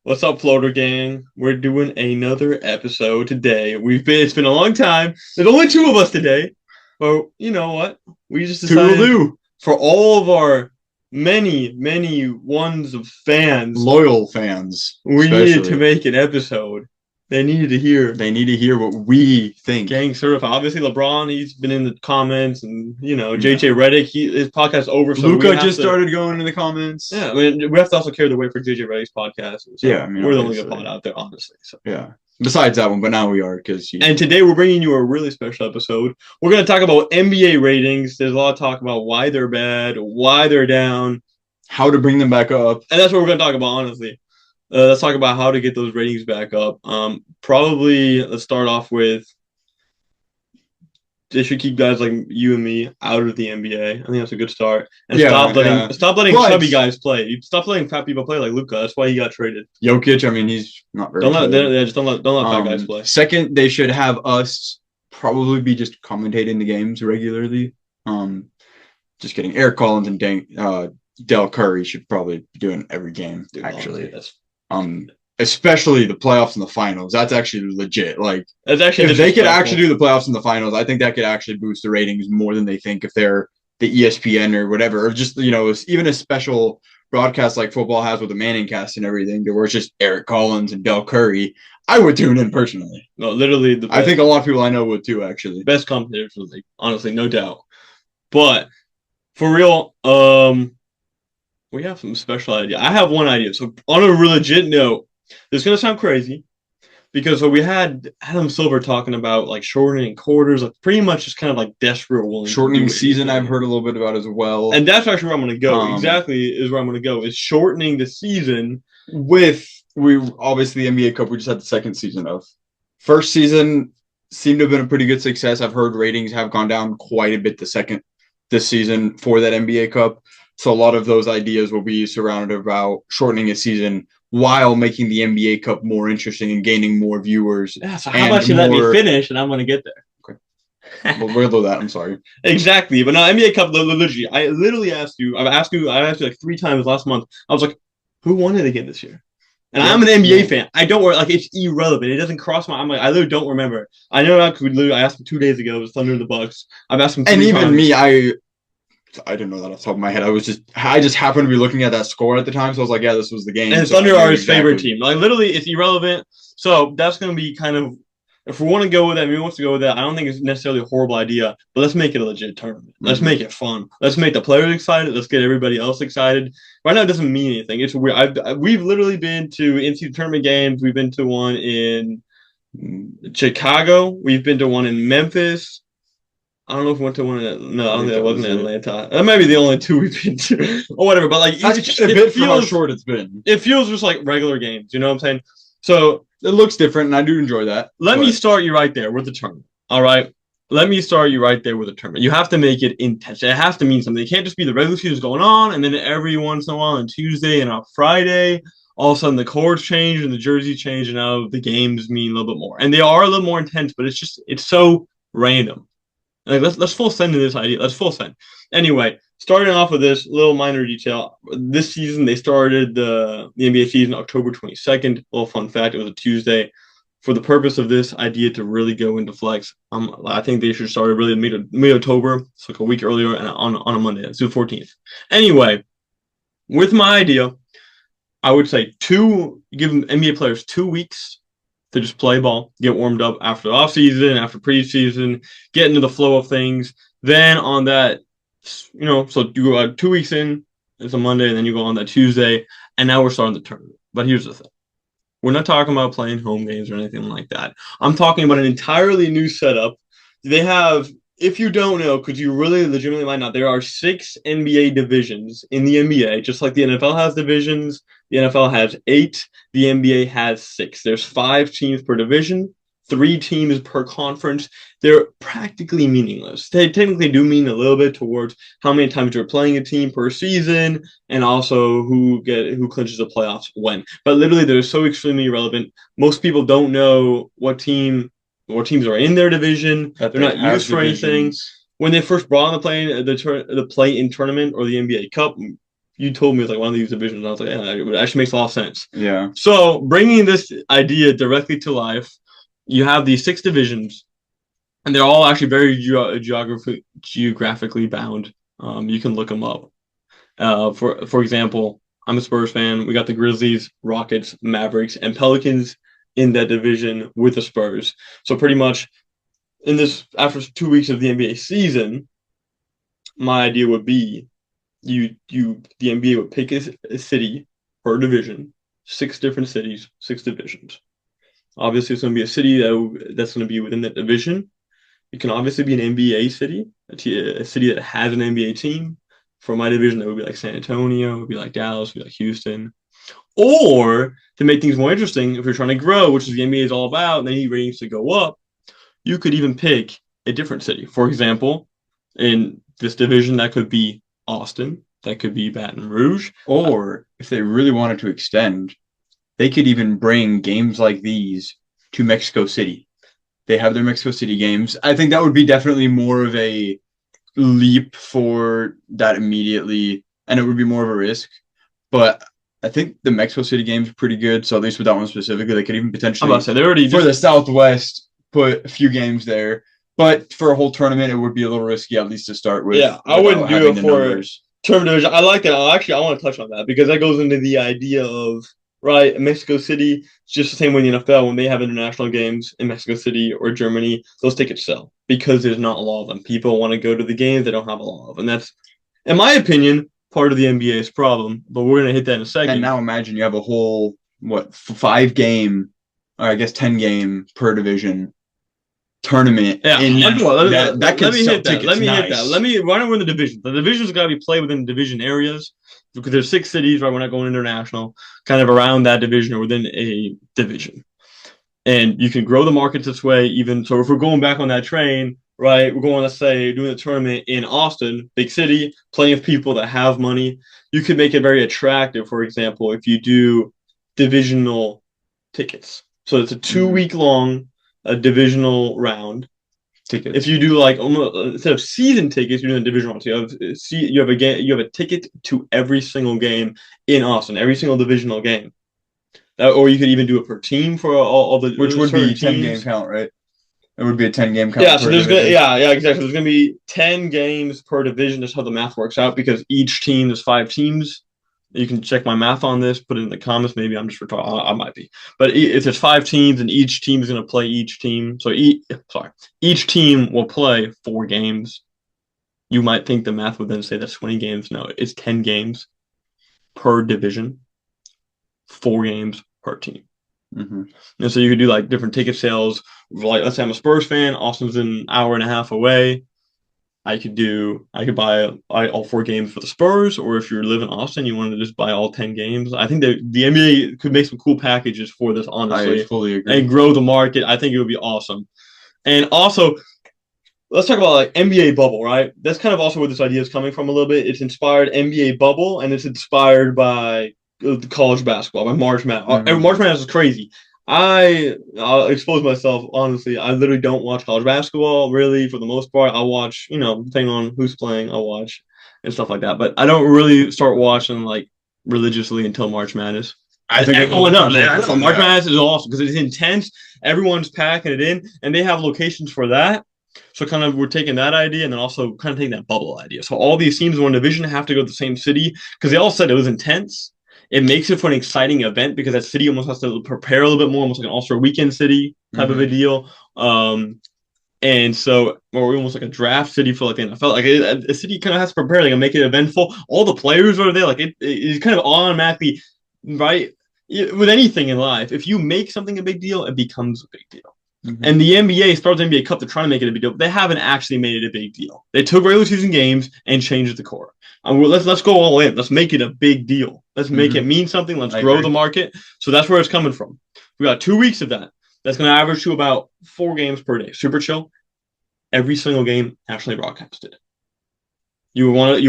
What's up, Floater Gang? We're doing another episode today. It's been a long time. There's only two of us today, but you know what? We just Two will decided do. for all of our many ones of fans, Loyal fans, we needed to especially. make an episode. They needed to hear They need to hear what we think. Gang Certified. Obviously, LeBron, he's been in the comments, and Yeah. JJ Redick, his podcast is over, so we Luca have just to. started going in the comments. Yeah, I mean, we have to also carry the weight for JJ Redick's podcast. So Yeah, I mean, we're the only good obviously. pod out there, honestly. So. Yeah. Besides that one, but now we are because And today we're bringing you a really special episode. We're going to talk about NBA ratings. There's a lot of talk about why they're bad, why they're down, how to bring them back up. and that's what we're going to talk about, honestly. Let's talk about how to get those ratings back up. Probably let's start off with they should keep guys like you and me out of the NBA. I think that's a good start. And stop letting But chubby guys play. Stop letting fat people play like Luca. That's why he got traded. Jokic, I mean, he's not very good. Just don't let fat guys play. Second, they should have us probably be just commentating the games regularly. Just kidding. Eric Collins and Del Curry should probably be doing every game, Dude, actually. honestly, Especially the playoffs and the finals. That's actually legit. Like, that's actually if they could actually do the playoffs and the finals, I think that could actually boost the ratings more than they think if they're the ESPN or whatever, or just, even a special broadcast like football has with the Manning cast and everything, where it's just Eric Collins and Del Curry. I would tune in personally. No, literally, I think a lot of people I know would too, actually. best commentators for the league, honestly, no doubt. But for real, we have some special idea. I have one idea. So on a legit note, this is gonna sound crazy because we had Adam Silver talking about like shortening quarters, like pretty much just kind of like desperate willing. Shortening season, I've heard a little bit about as well. And that's actually where I'm gonna go. Exactly is where I'm gonna go. Is shortening the season we obviously the NBA Cup we just had the second season of. First season seemed to have been a pretty good success. I've heard ratings have gone down quite a bit this season for that NBA Cup. So a lot of those ideas will be surrounded about shortening a season while making the NBA Cup more interesting and gaining more viewers. Yeah, so how about you let me finish and I'm going to get there? Okay. Well, we'll do that. I'm sorry. Exactly. But now NBA Cup, literally, I literally asked you like 3 times last month. I was like, who won it again this year? And I'm an NBA fan. I don't worry. Like, it's irrelevant. It doesn't cross my. I'm like, I literally don't remember. I know now because I asked him 2 days ago. It was Thunder and the Bucks. I've asked him. And even times. me, I didn't know that off the top of my head. I just happened to be looking at that score at the time, so I was like, yeah, this was the game. And so Thunder are his favorite team. Like, literally, it's irrelevant. So that's going to be kind of, if we want to go with that, maybe wants to go with that. I don't think it's necessarily a horrible idea, but let's make it a legit tournament. Let's make it fun. Let's make the players excited. Let's get everybody else excited. Right now, it doesn't mean anything. It's weird. We've literally been to NCAA tournament games. We've been to one in Chicago. We've been to one in Memphis. I don't know if we went to one. No, I don't think that wasn't in Atlanta. That might be the only two we've been to, or whatever. But like, that's a bit for how short it's been. It feels just like regular games. You know what I'm saying? So it looks different, and I do enjoy that. Let me start you right there with the tournament. All right. Let me start you right there with the tournament. You have to make it intense. It has to mean something. It can't just be the regular season going on, and then every once in a while on Tuesday and on Friday, all of a sudden the chords change and the jerseys change, and now the games mean a little bit more. And they are a little more intense, but it's so random. Like, let's full send to this idea. Let's full send. Anyway, starting off with this little minor detail. This season, they started the NBA season October 22nd. Little fun fact, it was a Tuesday. For the purpose of this idea to really go into flex, I think they should start really mid-October, so like a week earlier and on a Monday. Let's do the 14th. Anyway, with my idea, I would say give NBA players 2 weeks to just play ball, get warmed up after the offseason, after preseason, get into the flow of things. Then on that, so you go 2 weeks in, it's a Monday, and then you go on that Tuesday, and now we're starting the tournament. But here's the thing. We're not talking about playing home games or anything like that. I'm talking about an entirely new setup. They have, if you don't know, because you really legitimately might not, there are 6 NBA divisions in the NBA, just like the NFL has divisions. The NFL has 8. The NBA has 6. There's 5 teams per division, 3 teams per conference. They're practically meaningless. They technically do mean a little bit towards how many times you're playing a team per season, and also who clinches the playoffs when. But literally, they're so extremely irrelevant. Most people don't know what teams are in their division. They're not used for anything. When they first brought on the play-in tournament or the NBA Cup, you told me it's like one of these divisions. And I was like, yeah, it actually makes a lot of sense. Yeah. So bringing this idea directly to life, you have these 6 divisions, and they're all actually very geographically bound. You can look them up. For example, I'm a Spurs fan. We got the Grizzlies, Rockets, Mavericks, and Pelicans in that division with the Spurs. So pretty much in this after 2 weeks of the NBA season, my idea would be the NBA would pick a city per division, 6 different cities, 6 divisions. Obviously, it's going to be a city that's going to be within that division. It can obviously be an NBA city, a city that has an NBA team. For my division, that would be like San Antonio, it would be like Dallas, it would be like Houston. Or to make things more interesting, if you're trying to grow, which is the NBA is all about, and they need ratings to go up, you could even pick a different city. For example, in this division, that could be Austin, that could be Baton Rouge. Or if they really wanted to extend, they could even bring games like these to Mexico City. They have their Mexico City games. I think that would be definitely more of a leap for that immediately, and it would be more of a risk. But I think the Mexico City games are pretty good. So at least with that one specifically, they could even I'm potentially about to say they already for the Southwest put a few games there. But for a whole tournament, it would be a little risky at least to start with. Yeah, I wouldn't do it for term division. I like that. I want to touch on that because that goes into the idea of right Mexico City. It's just the same way in the NFL when they have international games in Mexico City or Germany, those tickets sell because there's not a lot of them. People want to go to the games they don't have a lot of, and that's, in my opinion, part of the NBA's problem. But we're gonna hit that in a second. And now imagine you have a whole 5 game, or I guess 10 game per division tournament. Yeah, in that let me hit that. tickets Let me hit nice. that. Let me. Why don't we in the divisions? The divisions got to be played within division areas because there's 6 cities. Right, we're not going international. Kind of around that division or within a division, and you can grow the markets this way. Even so, if we're going back on that train, right, we're going, let's say, doing a tournament in Austin, big city, plenty of people that have money. You could make it very attractive. For example, if you do divisional tickets, so it's a 2 week long a divisional round. Tickets. If you do like instead of season tickets, you're doing a division round. So you have a game, you have a ticket to every single game in Austin, every single divisional game. Or you could even do it per team for all the which would be teams. 10 game count, right? It would be a 10 game count. Yeah, so there's gonna exactly. There's gonna be 10 games per division. That's how the math works out because each team there's 5 teams. You can check my math on this, put it in the comments. Maybe I'm just retarded. I might be. But if there's 5 teams and each team is going to play each team, so each team will play 4 games. You might think the math would then say that's 20 games. No, it's 10 games per division, 4 games per team. Mm-hmm. And so you could do like different ticket sales. Like let's say I'm a Spurs fan. Austin's an hour and a half away. I could buy all 4 games for the Spurs, or if you live in Austin, you wanted to just buy all 10 games. I think that the NBA could make some cool packages for this, honestly. I fully agree. And grow the market. I think it would be awesome. And also, let's talk about like NBA bubble, right? That's kind of also where this idea is coming from a little bit. It's inspired NBA bubble, and it's inspired by college basketball, by March Madness. Mm-hmm. March Madness is crazy. I'll expose myself, honestly. I literally don't watch college basketball, really, for the most part. I'll watch, depending on who's playing, I'll watch and stuff like that. But I don't really start watching, like, religiously until March Madness. I think everyone knows. March Madness is awesome because it's intense. Everyone's packing it in, and they have locations for that. So kind of we're taking that idea and then also kind of taking that bubble idea. So all these teams in one division have to go to the same city because they all said it was intense. It makes it for an exciting event because that city almost has to prepare a little bit more, almost like an All-Star Weekend city type of a deal. And so, or almost like a draft city for like the NFL. Like a city kind of has to prepare, like make it eventful. All the players are there. Like it kind of automatically, right? With anything in life, if you make something a big deal, it becomes a big deal. Mm-hmm. And the NBA starts the NBA Cup. They're trying to make it a big deal. But they haven't actually made it a big deal. They took regular season games and changed the core. Let's go all in. Let's make it a big deal. Let's make it mean something. Let's grow the market. So that's where it's coming from. We got 2 weeks of that. That's going to average to about 4 games per day. Super chill. Every single game nationally broadcasted. You want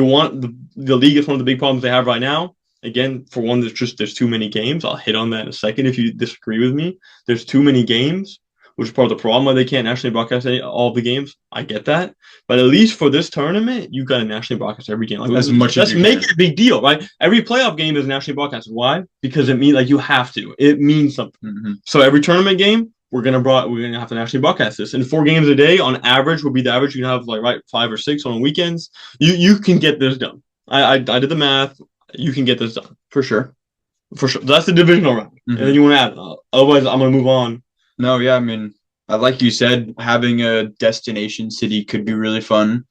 the league is one of the big problems they have right now. Again, for one, there's too many games. I'll hit on that in a second if you disagree with me. There's too many games. which is part of the problem why they can't nationally broadcast all of the games. I get that, but at least for this tournament, you got to nationally broadcast every game. Like, as much as let's you make can. it a big deal, right? Every playoff game is nationally broadcasted. Why? Because it means like you have to. It means something. Mm-hmm. So every tournament game, we're gonna have to nationally broadcast this. And 4 games a day on average would be the average. You can have like right 5 or 6 on weekends. You can get this done. I did the math. You can get this done For sure. for sure. That's the divisional round, and then you want to add. Otherwise, I'm gonna move on. No, yeah, I mean, like you said, having a destination city could be really fun.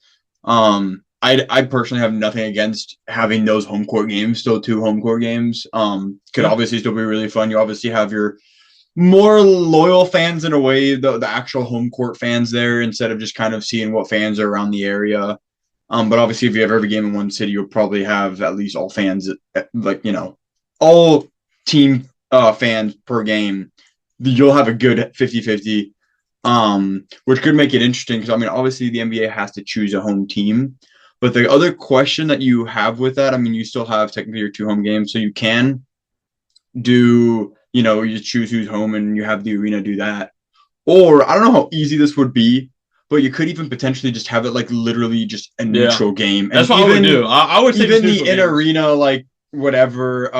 I personally have nothing against having those home court games, still 2 home court games. Could obviously still be really fun. You obviously have your more loyal fans in a way, the actual home court fans there instead of just kind of seeing what fans are around the area. But obviously, if you have every game in one city, you'll probably have at least all fans, like all team fans per game. You'll have a good 50-50, which could make it interesting because, I mean, obviously the NBA has to choose a home team. But the other question that you have with that, I mean, you still have technically your 2 home games, so you can do, you choose who's home and you have the arena do that. Or I don't know how easy this would be, but you could even potentially just have it like literally just a neutral game. That's what I would do. I would say even the in games. arena like whatever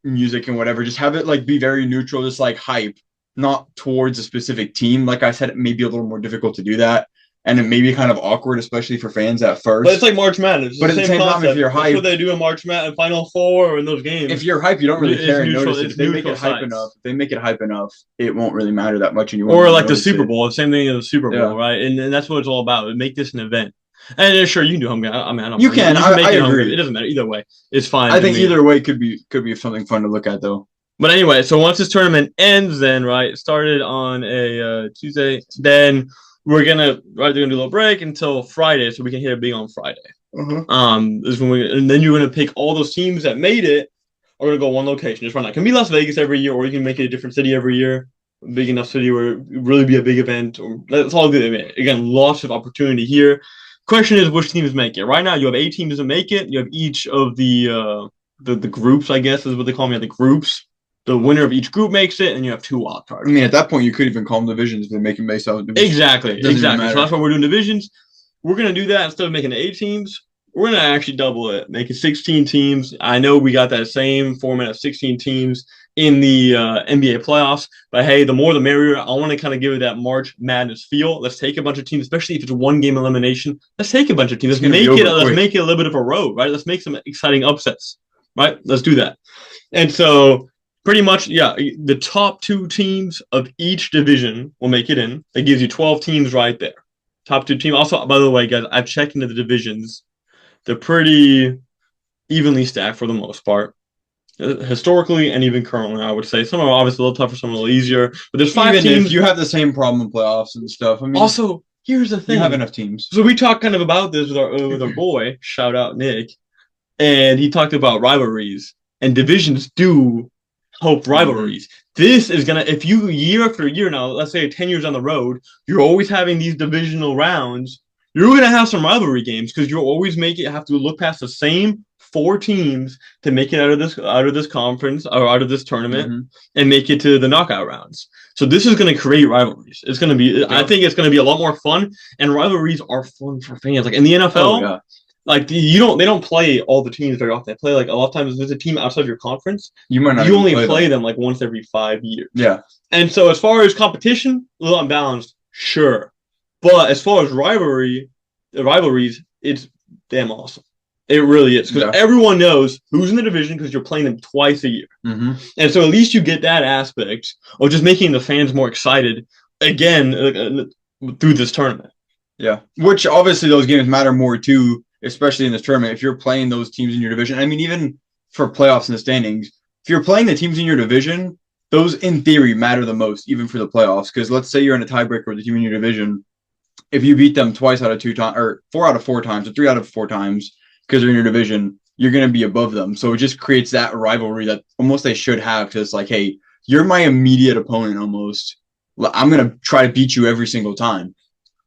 music and whatever, just have it like be very neutral, just like hype, not towards a specific team. Like I said, it may be a little more difficult to do that, and it may be kind of awkward, especially for fans at first. But it's like March Madness. But at the same time, if you're hype, that's what they do in March Madness, Final Four, in those games. If you're hype, you don't really care and notice it. If they make it hype enough, it won't really matter that much. And you won't or really like the Super Bowl, the same thing as the Super Bowl, Yeah. right? And that's what it's all about. Make this an event. And sure, you can do home game. I mean, I don't You know. can. I make it home agree. game. It doesn't matter either way. It's fine. I think either way could be something fun to look at, though. But anyway, so once this tournament ends, then right, it started on a Tuesday. Then they're gonna do a little break until Friday, so we can hit it big on Friday. Is when and then you're gonna pick all those teams that made it. Are gonna go one location. Just run that. It can be Las Vegas every year, or you can make it a different city every year. A big enough city where it really be a big event. Or that's all good. Again, lots of opportunity here. Question is, which teams make it? Right now, you have 8 teams that make it. You have each of the groups, I guess, is what they call them. The groups. The winner of each group makes it, and you have 2 wild cards. I mean, at that point, you could even call them divisions if they make them based out of divisions. Exactly. So that's why we're doing divisions. We're going to do that instead of making it 8 teams. We're going to actually double it, make it 16 teams. I know we got that same format of 16 teams in the NBA playoffs, but hey, the more the merrier. I want to kind of give it that March Madness feel. Let's take a bunch of teams, especially if it's a 1-game elimination. Let's take a bunch of teams. Let's make it a little bit of a road, right? Let's make some exciting upsets, right? Let's do that. And so pretty much, yeah, the top 2 teams of each division will make it in. That gives you 12 teams right there. Top 2 teams. Also, by the way, guys, I've checked into the divisions. They're pretty evenly stacked for the most part. Historically and even currently, I would say. Some are obviously a little tougher, some are a little easier. But there's 5 teams. If you have the same problem in playoffs and stuff. I mean, also, here's the thing. You have enough teams. So we talked kind of about this with our boy, shout out Nick, and he talked about rivalries. And divisions do help rivalries. This is gonna, if you year after year now, let's say 10 years on the road, you're always having these divisional rounds. You're gonna have some rivalry games because you'll always have to look past the same 4 teams to make it out of this conference or out of this tournament and make it to the knockout rounds. So this is gonna create rivalries. It's gonna be, I think it's gonna be a lot more fun, and rivalries are fun for fans. Like in the NFL. Like they don't play all the teams very often. They play like a lot of times. If there's a team outside your conference, you only play them like once every 5 years. Yeah. And so as far as competition, a little unbalanced, sure. But as far as rivalries, it's damn awesome. It really is because everyone knows who's in the division because you're playing them twice a year. And so at least you get that aspect of just making the fans more excited again through this tournament. Yeah, which obviously those games matter more too. Especially in this tournament, if you're playing those teams in your division. I mean, even for playoffs and the standings, if you're playing the teams in your division, those in theory matter the most, even for the playoffs. Because let's say you're in a tiebreaker with the team in your division, if you beat them 2 out of 2 times, or 4 out of 4 times, or 3 out of 4 times, because they're in your division, you're going to be above them. So it just creates that rivalry that almost they should have. Because it's like, hey, you're my immediate opponent almost. I'm going to try to beat you every single time.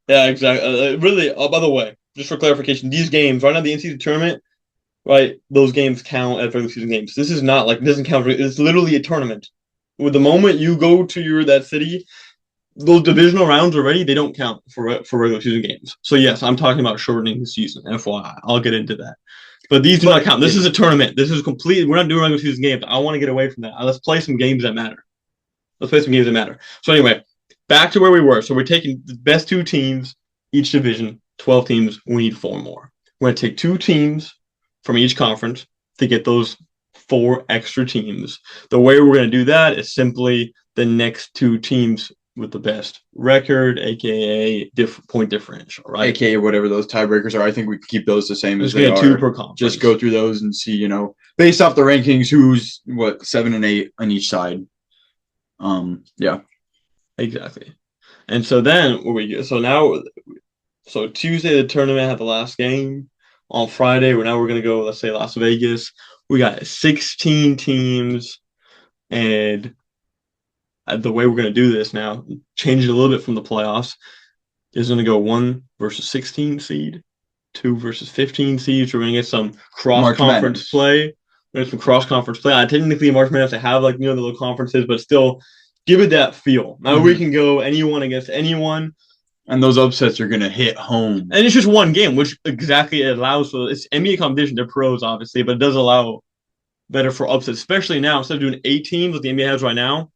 Yeah, exactly. Really, by the way, just for clarification, these games right now, the NCAA tournament, right? Those games count as regular season games. This is not like, it doesn't count. It's literally a tournament. With the moment you go to that city, those divisional rounds already, they don't count for regular season games. So yes, I'm talking about shortening the season. FYI, I'll get into that. But these do not count. This is a tournament. This is complete. We're not doing regular season games. I want to get away from that. Let's play some games that matter. So anyway, back to where we were. So we're taking the best 2 teams, each division, 12 teams. We need 4 more. We're going to take 2 teams from each conference to get those 4 extra teams. The way we're going to do that is simply the next 2 teams with the best record, aka point differential, right? AKA whatever those tiebreakers are. I think we can keep those the same as they are. 2 per conference. Just go through those and see, based off the rankings, who's 7 and 8 on each side. Yeah, exactly. And so then so Tuesday the tournament had the last game. On Friday, we're going to go, let's say, Las Vegas. We got 16 teams, and the way we're going to do this now, change it a little bit from the playoffs, is going to go 1 versus 16 seed, 2 versus 15 seeds. We're going to get some cross-conference play. There's some cross-conference play. Technically, March Madness, they have, the little conferences, but still give it that feel. Now we can go anyone against anyone. And those upsets are going to hit home. And it's just one game, which exactly allows for it's NBA competition. They're pros, obviously, but it does allow better for upsets, especially now. Instead of doing 8 teams like the NBA has right now,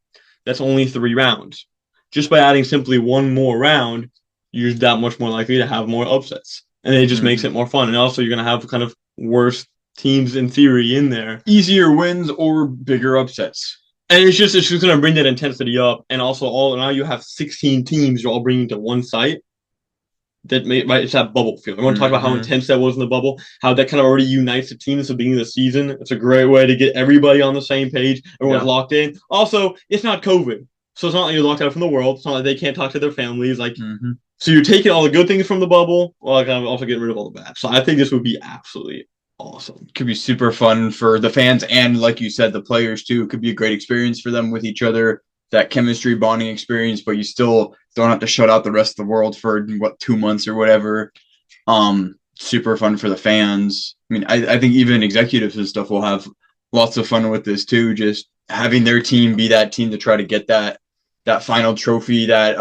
that's only 3 rounds. Just by adding simply 1 more round, you're that much more likely to have more upsets. And it just makes it more fun. And also, you're going to have kind of worse teams in theory in there. Easier wins or bigger upsets. And it's just going to bring that intensity up, and also now you have 16 teams you're all bringing to one site. It's that bubble feel. I want to talk about how intense that was in the bubble, how that kind of already unites the teams at the beginning of the season. It's a great way to get everybody on the same page. Everyone's locked in. Also, it's not COVID, so it's not like you're locked out from the world. It's not like they can't talk to their families. So you're taking all the good things from the bubble, while kind of also getting rid of all the bad. So I think this would be absolutely awesome. Could be super fun for the fans and, like you said, the players too. Could be a great experience for them with each other, that chemistry bonding experience, but you still don't have to shut out the rest of the world for 2 months or whatever. Super fun for the fans. I mean, I think even executives and stuff will have lots of fun with this too, just having their team be that team to try to get that final trophy, that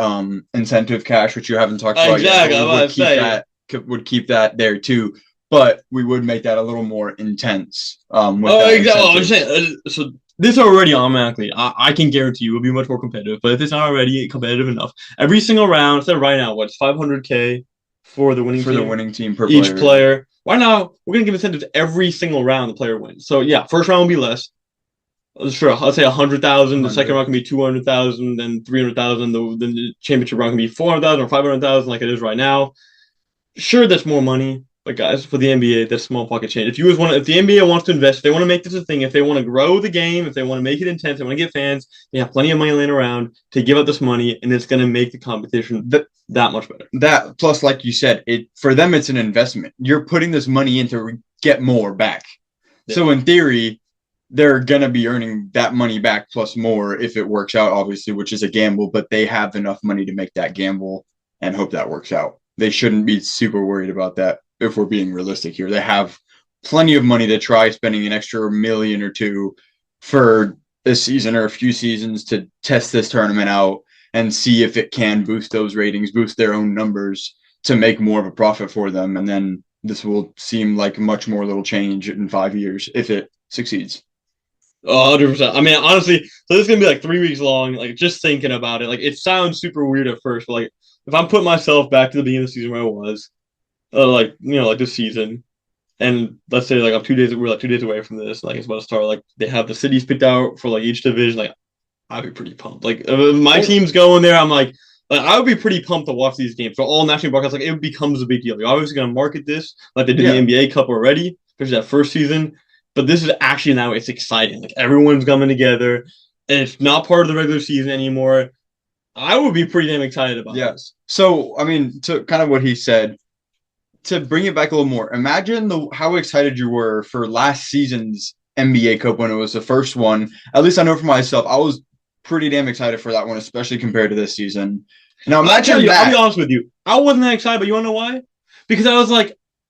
incentive cash, which you haven't talked about yet. Would keep that there too. But we would make that a little more intense. Exactly. I'm saying, so this already automatically, I can guarantee you will be much more competitive. But if it's not already competitive enough, every single round, instead of right now, it's $500K for the winning team per each player. Right now, we're gonna give incentives every single round the player wins. So yeah, first round will be less. Sure, let's say 100,000. The second round can be 200,000, then 300,000. The championship round can be 400,000 or 500,000, like it is right now. Sure, that's more money. But guys, for the NBA, that's small pocket change. If the NBA wants to invest, if they want to make this a thing, if they want to grow the game, if they want to make it intense, they want to get fans, they have plenty of money laying around to give up this money, and it's going to make the competition that much better. That plus, like you said, for them it's an investment. You're putting this money in to get more back. Yeah. So in theory, they're going to be earning that money back plus more if it works out, obviously, which is a gamble, but they have enough money to make that gamble and hope that works out. They shouldn't be super worried about that. If we're being realistic here, they have plenty of money to try spending an extra $1 million or $2 million for a season or a few seasons to test this tournament out and see if it can boost those ratings, boost their own numbers to make more of a profit for them. And then this will seem like much more little change in 5 years if it succeeds. 100%. I mean, honestly, so this is going to be 3 weeks long. Just thinking about it, it sounds super weird at first, but if I'm putting myself back to the beginning of the season where I was, this season, and let's say we're 2 days away from this, it's about to start. They have the cities picked out for each division. I'd be pretty pumped. If my team's going there, I'm I would be pretty pumped to watch these games. For all national broadcasts, it becomes a big deal. You're obviously going to market this like they did the NBA Cup already, especially that first season. But this is actually now it's exciting. Everyone's coming together, and it's not part of the regular season anymore. I would be pretty damn excited about this. So, I mean, to kind of what he said, to bring it back a little more, imagine how excited you were for last season's NBA Cup when it was the first one. At least I know for myself, I was pretty damn excited for that one, especially compared to this season. Now, imagine that. I'll be honest with you. I wasn't that excited, but you want to know why? Because I was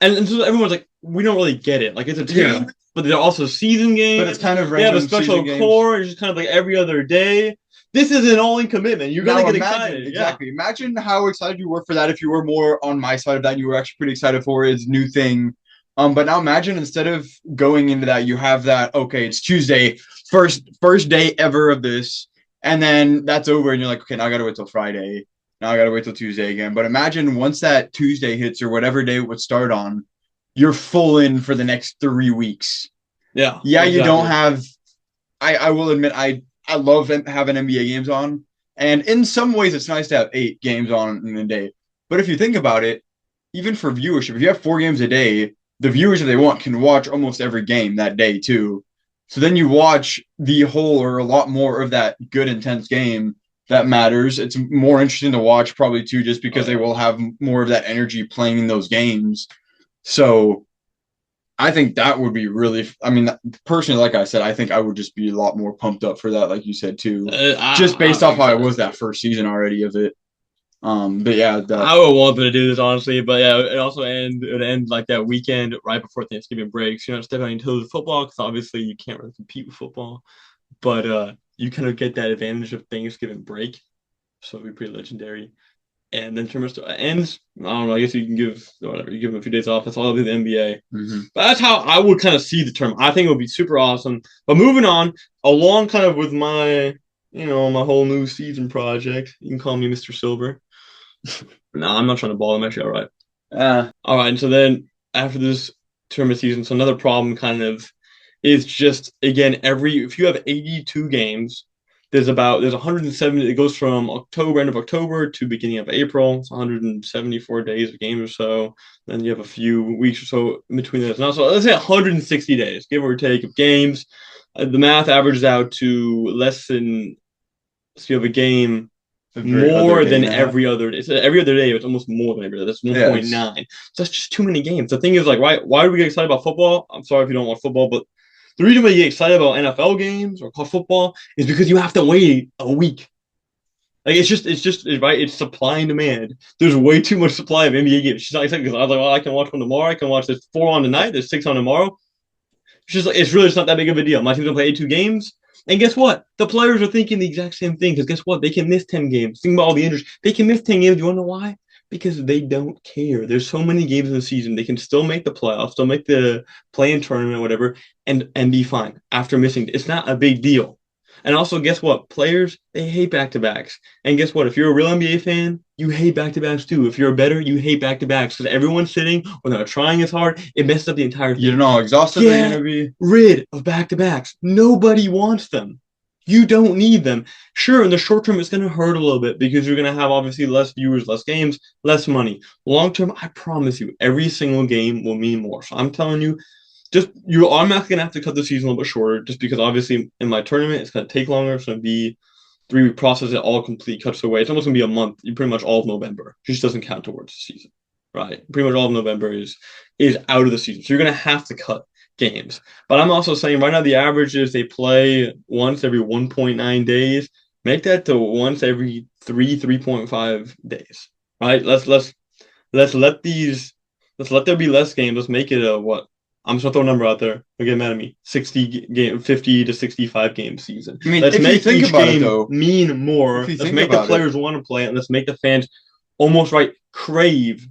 and so everyone's we don't really get it. It's a team, but they're also season games. But it's kind of random. They have a special core. It's just kind of every other day. This is an all-in commitment. You're gonna Now get imagine excited. exactly. Imagine how excited you were for that if you were more on my side of that. And you were actually pretty excited for his new thing. But now imagine instead of going into that, you have that. Okay, it's Tuesday, first day ever of this, and then that's over, and you're like, okay, now I gotta wait till Friday. Now I gotta wait till Tuesday again. But imagine once that Tuesday hits or whatever day it would start on, you're full in for the next 3 weeks. Yeah, Yeah, you don't exactly. have. I will admit I love having NBA games on. And in some ways, it's nice to have 8 games on in a day. But if you think about it, even for viewership, if you have 4 games a day, the viewers, if they want, can watch almost every game that day too. So then you watch the whole or a lot more of that good, intense game that matters. It's more interesting to watch, probably too, just because they will have more of that energy playing in those games. So I think that would be really. I mean, personally, like I said, I think I would just be a lot more pumped up for that, like you said too, just based off I'm how I excited. was that first season already of it. But yeah, I would want them to do this honestly, but yeah, it would end like that weekend right before Thanksgiving breaks. You're not stepping on your toes with football because obviously you can't really compete with football, but you kind of get that advantage of Thanksgiving break, so it'd be pretty legendary. And then tournament ends. I don't know. I guess you can give whatever you give them a few days off. That's all of the NBA. mm-hmm. But that's how I would kind of see the tournament. I think it would be super awesome. But moving on, along kind of with my my whole new season project. You can call me Mr. Silver. No, I'm not trying to ball. I'm actually all right. All right. And so then after this tournament season, so another problem kind of is just again if you have 82 games, there's 170. It goes from end of October to beginning of April. It's 174 days of games or so. Then you have a few weeks or so in between those. Now, so let's say 160 days, give or take, of games. The math averages out to less than. So you have a game Every other more day than and a half. every other day. So every other day, it's almost more than every other. That's Yeah, 1.9. So that's just too many games. The thing is, like, why do we get excited about football? I'm sorry if you don't want football, but the reason why you get excited about NFL games or college football is because you have to wait a week. Like right. It's supply and demand. There's way too much supply of NBA games. She's not excited because I was like, well, I can watch one tomorrow. I can watch this 4 on tonight. There's 6 on tomorrow. It's really just not that big of a deal. My team's gonna play 82 games. And guess what? The players are thinking the exact same thing. Because guess what? They can miss 10 games. Think about all the injuries. They can miss 10 games. You want to know why? Because they don't care. There's so many games in the season. They can still make the playoffs, still make the play-in tournament, whatever, and be fine after missing. It's not a big deal. And also, guess what? Players, they hate back-to-backs. And guess what? If you're a real NBA fan, you hate back-to-backs too. If you're a better, you hate back-to-backs because everyone's sitting or not trying as hard. It messes up the entire thing. You don't know how exhausted they're going Get to be. rid of back-to-backs. Nobody wants them. You don't need them. Sure, in the short term, it's going to hurt a little bit because you're going to have obviously less viewers, less games, less money. Long term, I promise you, every single game will mean more. So I'm telling you, you're automatically gonna have to cut the season a little bit shorter, just because obviously in my tournament it's gonna take longer. It's gonna be 3 week process. It all complete cuts away. It's almost gonna be a month. You pretty much all of November. It just doesn't count towards the season, right? Pretty much all of November is out of the season. So you're gonna have to cut games. But I'm also saying right now the average is they play once every 1.9 days. Make that to once every 3.5 days. Right? Let's let these let's let there be less games. Let's make it a what? I'm just gonna throw a number out there. Don't get mad at me. 50 to 65 game season. I mean, Let's if you make think each about it, game though, mean more. if you Let's think make the about it, players want to play it, and let's make the fans almost crave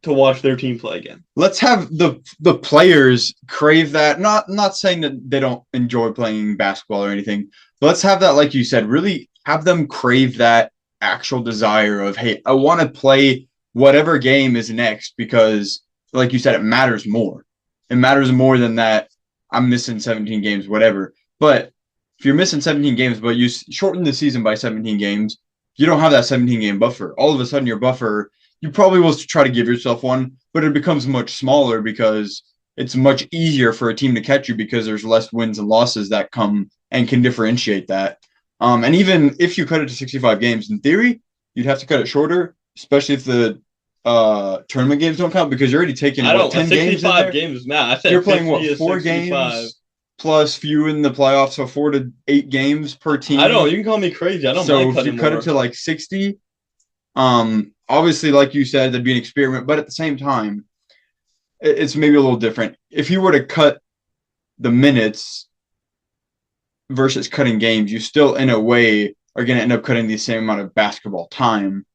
to watch their team play again. let's have the players crave that. Not saying that they don't enjoy playing basketball or anything, but let's have that, like you said, really have them crave that actual desire of, hey, I want to play whatever game is next because, like you said, it matters more. It matters more than that I'm missing 17 games, whatever. But if you're missing 17 games, but you shorten the season by 17 games, you don't have that 17 game buffer. All of a sudden, your buffer, you probably will try to give yourself one, but it becomes much smaller because it's much easier for a team to catch you because there's less wins and losses that come and can differentiate that. And even if you cut it to 65 games, in theory, you'd have to cut it shorter, especially if the tournament games don't count because you're already taking I what don't. 10 games in 65 there. games is I said You're playing 50 what to 4 65. games plus few in the playoffs, so 4 to 8 games per I don't. team. You can call me crazy. I don't So mind if you cutting cut it more. to like 60, obviously, like you said, that'd be an experiment, but at the same time, it's maybe a little different. If you were to cut the minutes versus cutting games, you still, in a way, are going to end up cutting the same amount of basketball time.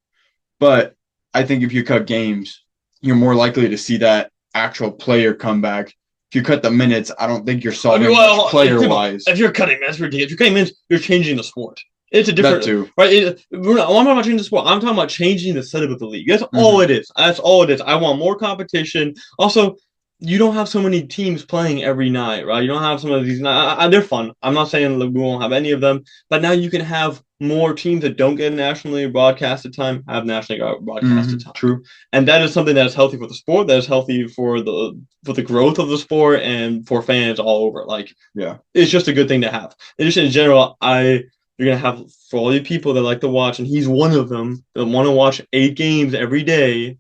But I think if you cut games, you're more likely to see that actual player come back. If you cut the minutes, I don't think you're solving much player-wise. If you're cutting minutes, ridiculous. If you're cutting minutes, you're changing the sport. It's a different, that too. Right? I'm not talking about changing the sport. I'm talking about changing the setup of the league. That's all it is. That's all it is. I want more competition. Also, you don't have so many teams playing every night, right? You don't have some of these. They're fun. I'm not saying we won't have any of them, but now you can have more teams that don't get nationally broadcasted time have nationally broadcasted time. True, and that is something that is healthy for the sport. That is healthy for the growth of the sport and for fans all over. Like, yeah, it's just a good thing to have. And just in general, you're gonna have for all you people that like to watch, and he's one of them that want to watch 8 games every day.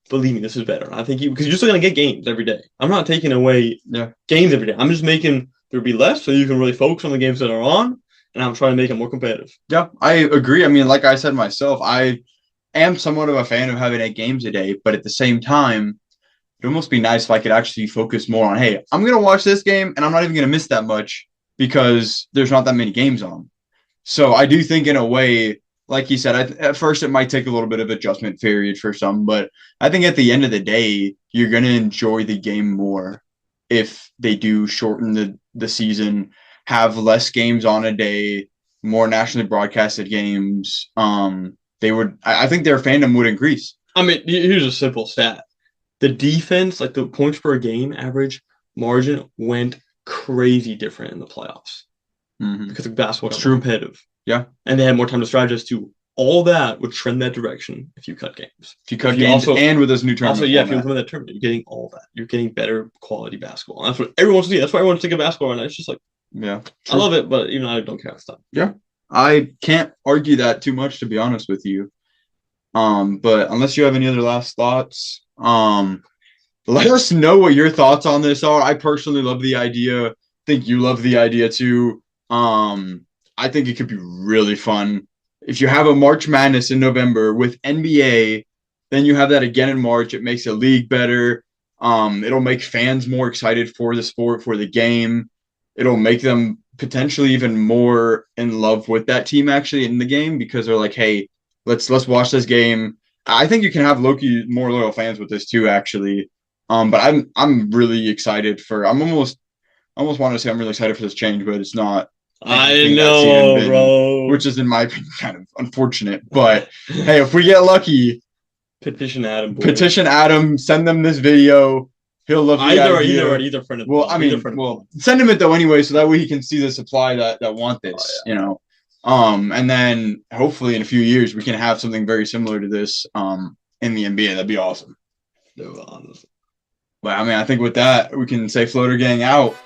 Believe me, this is better. I think because you're still gonna get games every day. I'm not taking away games every day. I'm just making there be less so you can really focus on the games that are on, and I'm trying to make it more competitive. Yeah, I agree. I mean, like I said myself, I am somewhat of a fan of having 8 games a day, but at the same time, it'd almost be nice if I could actually focus more on, hey, I'm gonna watch this game and I'm not even gonna miss that much because there's not that many games on. So I do think in a way, like you said, at first it might take a little bit of adjustment period for some, but I think at the end of the day, you're going to enjoy the game more if they do shorten the season, have less games on a day, more nationally broadcasted games. I think their fandom would increase. I mean, here's a simple stat. The defense, like the points per game average margin, went crazy different in the playoffs. Because the basketball was competitive. Yeah. And they had more time to strategize too. All that would trend that direction if you cut games. If you cut games and with this new tournament. Also, if you implement that tournament, you're getting all that. You're getting better quality basketball. And that's what everyone wants to see. That's why everyone's thinking basketball right now. It's just like, yeah, true. I love it, but even I don't care stuff. Yeah. I can't argue that too much, to be honest with you. But unless you have any other last thoughts, let us know what your thoughts on this are. I personally love the idea. Think you love the idea too. I think it could be really fun. If you have a March Madness in November with NBA, then you have that again in March. It makes the league better. It'll make fans more excited for the sport, for the game. It'll make them potentially even more in love with that team actually in the game because they're like, hey, let's watch this game. I think you can have Loki more loyal fans with this too, actually. But I'm really excited I'm almost want to say I'm really excited for this change, but it's not. I know, bro. Which is, in my opinion, kind of unfortunate. But hey, if we get lucky, petition Adam. Boy. Petition Adam. Send them this video. He'll love the idea. Either friend of. Well, I mean, send him it though anyway, so that way he can see the supply that want this. You know, and then hopefully in a few years we can have something very similar to this in the NBA. That'd be awesome. But I mean, I think with that we can say Floater Gang out.